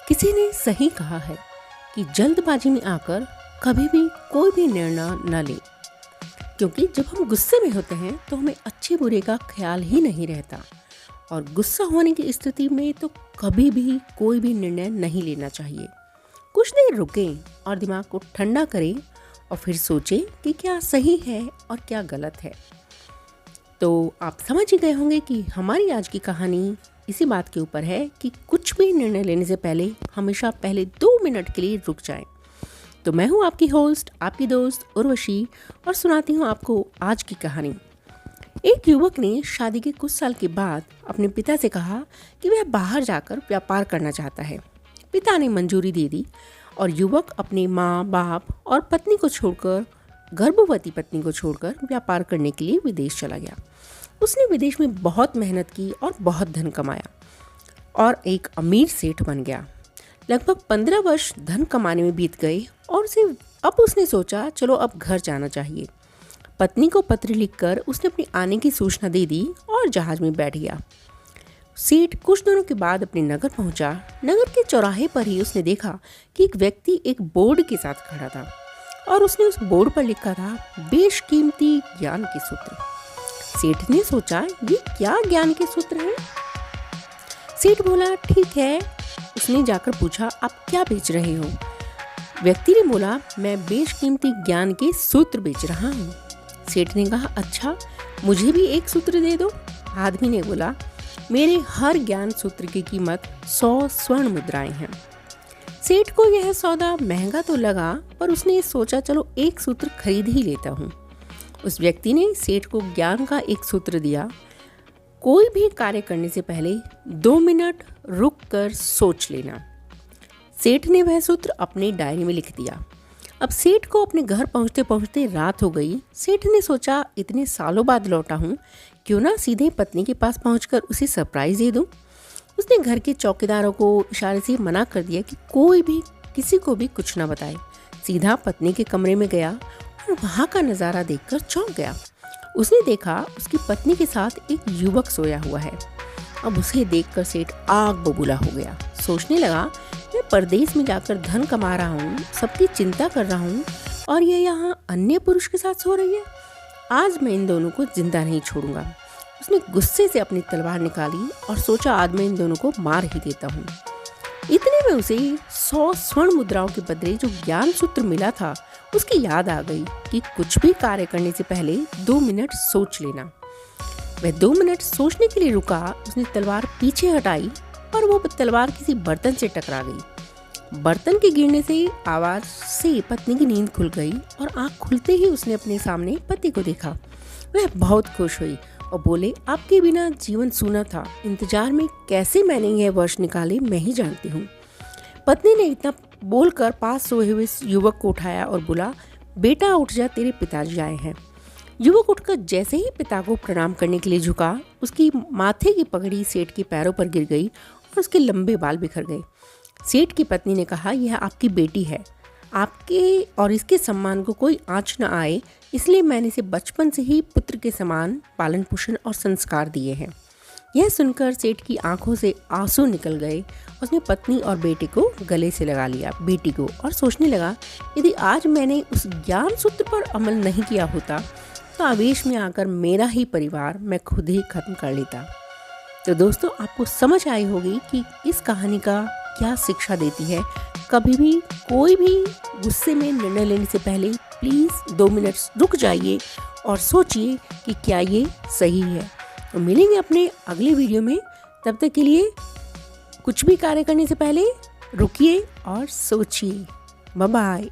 किसी ने सही कहा है कि जल्दबाजी में आकर कभी भी कोई भी निर्णय न लें, क्योंकि जब हम गुस्से में होते हैं तो हमें अच्छे बुरे का ख्याल ही नहीं रहता और गुस्सा होने की स्थिति में तो कभी भी कोई भी निर्णय नहीं लेना चाहिए। कुछ देर रुकें और दिमाग को ठंडा करें और फिर सोचें कि क्या सही है और क्या गलत है। तो आप समझ ही गए होंगे कि हमारी आज की कहानी इसी बात के ऊपर है कि कुछ भी निर्णय लेने से पहले हमेशा पहले 2 मिनट के लिए रुक जाएं। तो मैं हूँ आपकी होस्ट, आपकी दोस्त उर्वशी, और सुनाती हूँ आपको आज की कहानी। एक युवक ने शादी के कुछ साल के बाद अपने पिता से कहा कि वह बाहर जाकर व्यापार करना चाहता है। पिता ने मंजूरी दे दी और युवक अपने माँ बाप और पत्नी को छोड़कर, गर्भवती पत्नी को छोड़कर व्यापार करने के लिए विदेश चला गया। उसने विदेश में बहुत मेहनत की और बहुत धन कमाया और एक अमीर सेठ बन गया। लगभग 15 वर्ष धन कमाने में बीत गए और अब उसने सोचा चलो अब घर जाना चाहिए। पत्नी को पत्र लिखकर उसने अपने आने की सूचना दे दी और जहाज में बैठ गया। सेठ कुछ दिनों के बाद अपने नगर पहुंचा। नगर के चौराहे पर ही उसने देखा कि एक व्यक्ति एक बोर्ड के साथ खड़ा था और उसने उस बोर्ड पर लिखा था बेशकीमती ज्ञान के सूत्र। सेठ ने सोचा ये क्या ज्ञान के सूत्र हैं? सेठ बोला ठीक है। उसने जाकर पूछा आप क्या बेच रहे हो? व्यक्ति ने बोला मैं बेशकीमती ज्ञान के सूत्र बेच रहा हूँ। सेठ ने कहा अच्छा, मुझे भी एक सूत्र दे दो। आदमी ने बोला मेरे हर ज्ञान सूत्र की कीमत 100 स्वर्ण मुद्राएं हैं। सेठ को यह सौदा महंगा तो लगा, पर उसने सोचा चलो एक सूत्र खरीद ही लेता हूँ। उस व्यक्ति ने सेठ को ज्ञान का एक सूत्र दिया, कोई भी कार्य करने से पहले 2 मिनट रुक कर सोच लेना। सेठ ने वह सूत्र अपनी डायरी में लिख दिया। अब सेठ को अपने घर पहुंचते पहुंचते रात हो गई। सेठ ने सोचा इतने सालों बाद लौटा हूँ, क्यों ना सीधे पत्नी के पास पहुंचकर उसे सरप्राइज दे दूं। उसने घर के चौकीदारों को इशारे से मना कर दिया कि कोई भी किसी को भी कुछ ना बताए। सीधा पत्नी के कमरे में गया और वहाँ का नज़ारा देखकर चौंक गया। उसने देखा उसकी पत्नी के साथ एक युवक सोया हुआ है। अब उसे देखकर सेठ आग बबूला हो गया। सोचने लगा मैं परदेश में जाकर धन कमा रहा हूँ, सबकी चिंता कर रहा हूँ, और ये यहाँ अन्य पुरुष के साथ सो रही है। आज मैं इन दोनों को जिंदा नहीं छोड़ूंगा। उसने गुस्से से अपनी तलवार निकाली और सोचा आज मैं इन दोनों को मार ही देता हूँ। इतने में उसे 100 स्वर्ण मुद्राओं के बदले जो ज्ञान सूत्र मिला था उसकी याद आ गई कि कुछ भी कार्य करने से पहले 2 मिनट सोच लेना। वह 2 मिनट सोचने के लिए रुका। उसने तलवार पीछे हटाई और वो तलवार किसी बर्तन से टकरा गई। बर्तन के गिरने से आवाज से पत्नी की नींद खुल गई और आंख खुलते ही उसने अपने सामने पति को देखा। वह बहुत खुश हुई और बोले आपके बिना जीवन सूना था, इंतजार में कैसे मैंने यह वर्ष निकाले मैं ही जानती हूँ। पत्नी ने इतना बोलकर पास सोए हुए युवक को उठाया और बोला बेटा उठ जा, तेरे पिताजी आए हैं। युवक उठकर जैसे ही पिता को प्रणाम करने के लिए झुका, उसकी माथे की पगड़ी सेठ के पैरों पर गिर गई और उसके लंबे बाल बिखर गए। सेठ की पत्नी ने कहा यह आपकी बेटी है, आपके और इसके सम्मान को कोई आँच न आए, इसलिए मैंने इसे बचपन से ही पुत्र के समान पालन पोषण और संस्कार दिए हैं। यह सुनकर सेठ की आंखों से आंसू निकल गए। उसने पत्नी और बेटे को गले से लगा लिया, बेटी को, और सोचने लगा यदि आज मैंने उस ज्ञान सूत्र पर अमल नहीं किया होता तो आवेश में आकर मेरा ही परिवार मैं खुद ही खत्म कर लेता। तो दोस्तों आपको समझ आई होगी कि इस कहानी का क्या शिक्षा देती है। कभी भी कोई भी गुस्से में निर्णय लेने से पहले प्लीज़ 2 मिनट रुक जाइए और सोचिए कि क्या ये सही है। तो मिलेंगे अपने अगले वीडियो में। तब तक के लिए कुछ भी कार्य करने से पहले रुकिए और सोचिए। Bye bye.